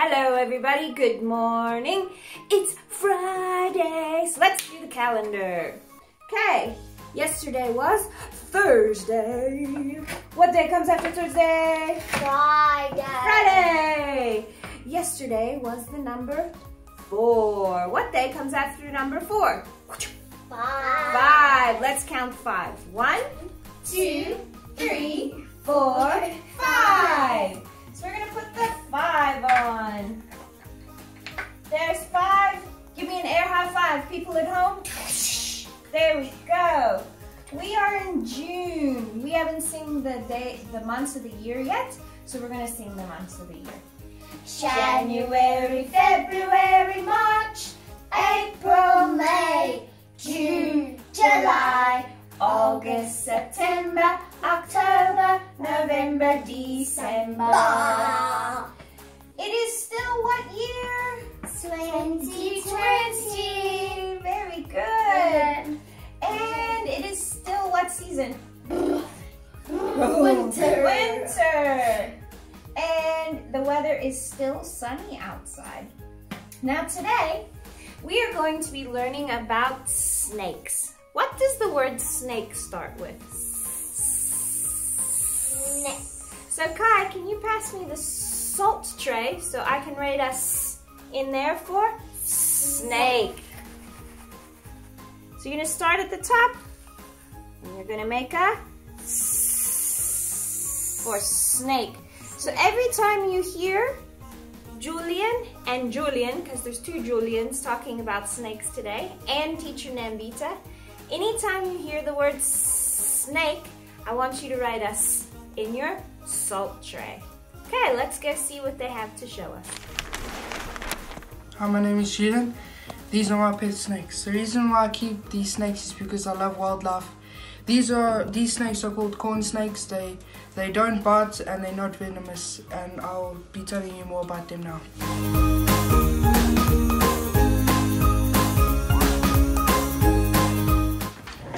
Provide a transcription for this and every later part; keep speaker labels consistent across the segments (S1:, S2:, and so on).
S1: Hello everybody, good morning. It's Friday, so let's do the calendar. Okay, yesterday was Thursday. What day comes after Thursday? Friday. Yesterday was the number 4. What day comes after number 4? 5. Let's count 5. 1, 2, 3, 4, 5. So we're going to put the 5 on. There's 5. Give me an air high 5. People at home. There we go. We are in June. We haven't seen the months of the year yet, so we're going to sing the months of the year. January, February, March, April, May, June, July, August, September, October, November, December. It is still what year? 2020. Very good. And it is still what season?
S2: Winter.
S1: Winter. And the weather is still sunny outside. Now today, we are going to be learning about snakes. What does the word snake start with?
S2: Snake.
S1: So Kai, can you pass me the salt tray so I can write a S in there for snake? So you're going to start at the top, and you're going to make a S for snake. So every time you hear Julian and Julian, because there's 2 Julians talking about snakes today, and Teacher Nambitha, anytime you hear the word snake, I want you to write a S in your salt tray. Okay, let's go see what they have to show us.
S3: Hi, my name is Julian. These are my pet snakes. The reason why I keep these snakes is because I love wildlife. These snakes are called corn snakes. They don't bite and they're not venomous, and I'll be telling you more about them now.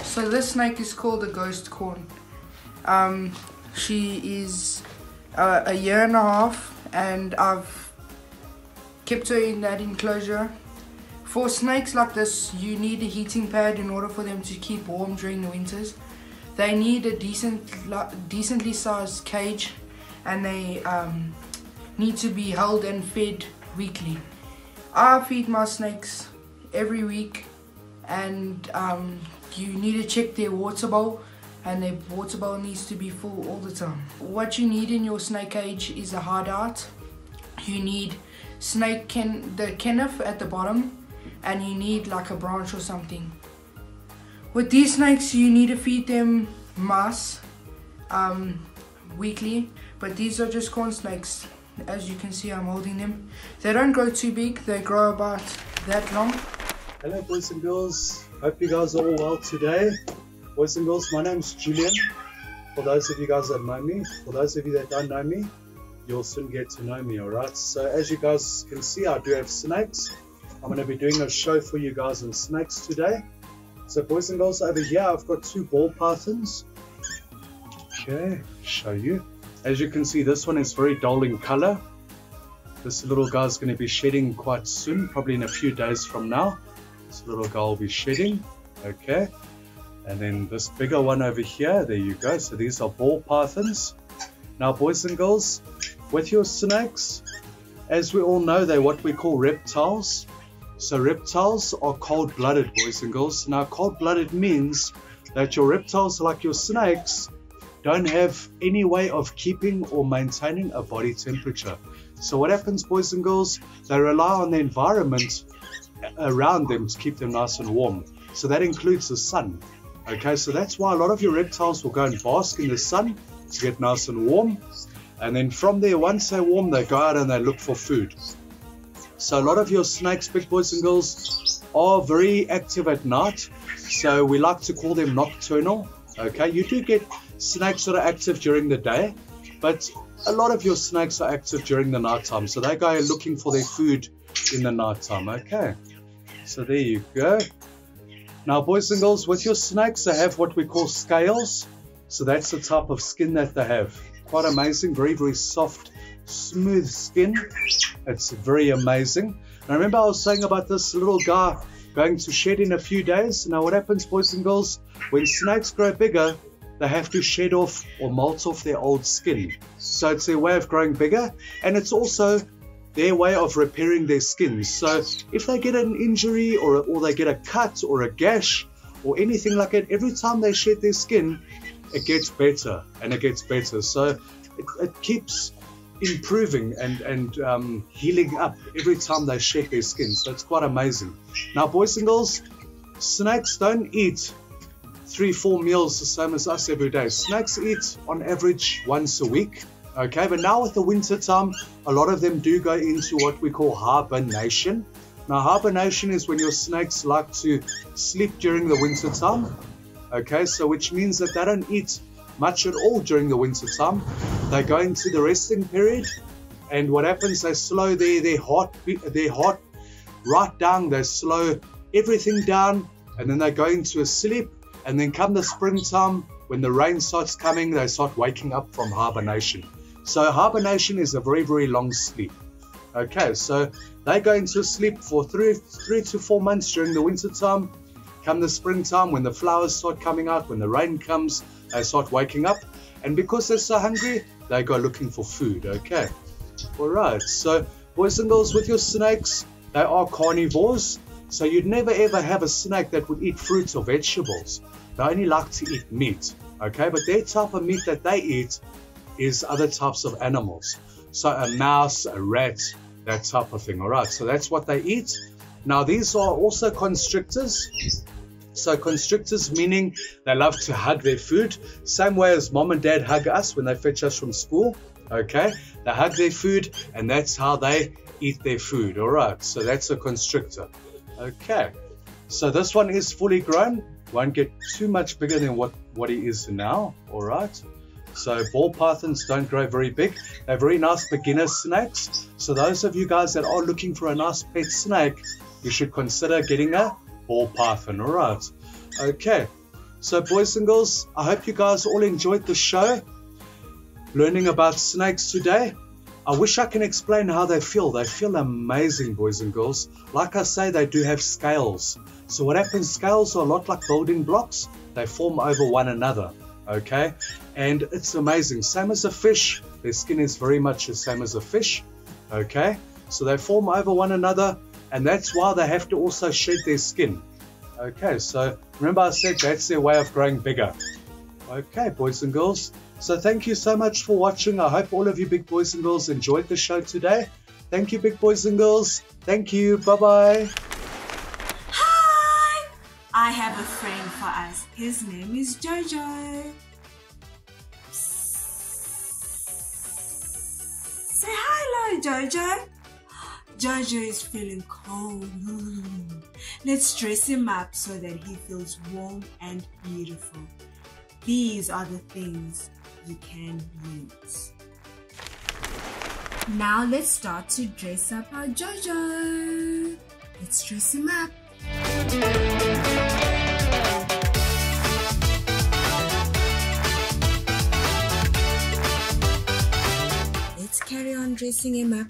S3: So this snake is called a ghost corn. She is a 1.5 years, and I've kept her in that enclosure. For snakes like this, you need a heating pad in order for them to keep warm during the winters. They need a decently sized cage, and they need to be held and fed weekly. I feed my snakes every week, and you need to check their water bowl, and their water bowl needs to be full all the time. What you need in your snake cage is a hideout. You need the kennel at the bottom, and you need like a branch or something. With these snakes, you need to feed them mice weekly, but these are just corn snakes. As you can see, I'm holding them. They don't grow too big, they grow about that long.
S4: Hello boys and girls, hope you guys are all well today. Boys and girls, my name's Julian. For those of you guys that know me, for those of you that don't know me, you'll soon get to know me, alright? So as you guys can see, I do have snakes. I'm going to be doing a show for you guys on snakes today. So boys and girls, over here I've got 2 ball pythons. Okay, show you. As you can see, this one is very dull in color. This little guy's going to be shedding quite soon, probably in a few days from now. This little guy will be shedding. Okay, and then this bigger one over here, there you go. So these are ball pythons. Now boys and girls, with your snakes, as we all know, they're what we call reptiles. So reptiles are cold-blooded, boys and girls. Now cold-blooded means that your reptiles, like your snakes, don't have any way of keeping or maintaining a body temperature. So what happens, boys and girls, they rely on the environment around them to keep them nice and warm. So that includes the sun. Okay, so that's why a lot of your reptiles will go and bask in the sun to get nice and warm. And then from there, once they're warm, they go out and they look for food. So a lot of your snakes, big boys and girls, are very active at night. So we like to call them nocturnal. Okay, you do get snakes that are active during the day, but a lot of your snakes are active during the night time. So they go looking for their food in the night time. Okay, so there you go. Now boys and girls, with your snakes, they have what we call scales. So that's the type of skin that they have. Quite amazing, very, very soft smooth skin. It's very amazing. I remember I was saying about this little guy going to shed in a few days. Now what happens, boys and girls, when snakes grow bigger, they have to shed off or molt off their old skin. So it's their way of growing bigger, and it's also their way of repairing their skin. So if they get an injury or they get a cut or a gash or anything like that, every time they shed their skin, it gets better and it gets better. So it keeps improving and healing up every time they shed their skin. So it's quite amazing. Now, boys and girls, snakes don't eat 3-4 meals the same as us every day. Snakes eat on average once a week. Okay, but now with the winter time, a lot of them do go into what we call hibernation. Now, hibernation is when your snakes like to sleep during the winter time. Okay, so which means that they don't eat much at all during the winter time. They go into the resting period, and what happens, they slow their heart right down. They slow everything down, and then they go into a sleep. And then come the springtime, when the rain starts coming, they start waking up from hibernation. So hibernation is a very, very long sleep. Okay, so they go into sleep for 3 to 4 months during the winter time. Come the springtime, when the flowers start coming out, when the rain comes, they start waking up. And because they're so hungry, they go looking for food. Okay, all right. So boys and girls, with your snakes, they are carnivores. So you'd never ever have a snake that would eat fruits or vegetables. They only like to eat meat. Okay, but their type of meat that they eat is other types of animals. So a mouse, a rat, that type of thing. All right, so that's what they eat. Now these are also constrictors. So constrictors meaning they love to hug their food, same way as mom and dad hug us when they fetch us from school. Okay, they hug their food, and that's how they eat their food. All right, so that's a constrictor. Okay, so this one is fully grown, won't get too much bigger than what he is now. All right, so ball pythons don't grow very big. They're very nice beginner snakes. So those of you guys that are looking for a nice pet snake, you should consider getting a ball python. All right, okay, so boys and girls, I hope you guys all enjoyed the show, learning about snakes today. I wish I can explain how they feel. They feel amazing, boys and girls. Like I say, they do have scales. So what happens, scales are a lot like building blocks. They form over one another, okay? And it's amazing. Same as a fish. Their skin is very much the same as a fish, okay? So they form over one another, and that's why they have to also shed their skin. Okay, so remember I said that's their way of growing bigger. Okay, boys and girls. So thank you so much for watching. I hope all of you big boys and girls enjoyed the show today. Thank you, big boys and girls. Thank you. Bye-bye.
S2: Hi! I have a friend for us. His name is Jojo. Say hello, Jojo. Jojo is feeling cold. Let's dress him up so that he feels warm and beautiful. These are the things you can use. Now let's start to dress up our Jojo. Let's dress him up. Let's carry on dressing him up.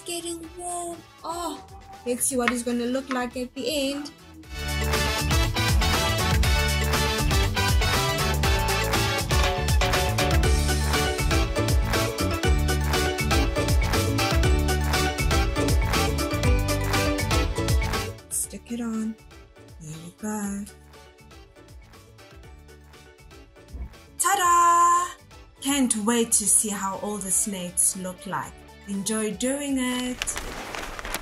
S2: Getting warm. Oh, let's see what he's going to look like at the end. Stick it on. There we go. Ta-da! Can't wait to see how all the snakes look like. Enjoy doing it.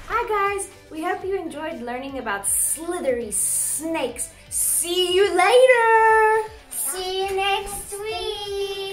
S1: Hi guys, we hope you enjoyed learning about slithery snakes. See you later.
S5: See you next week.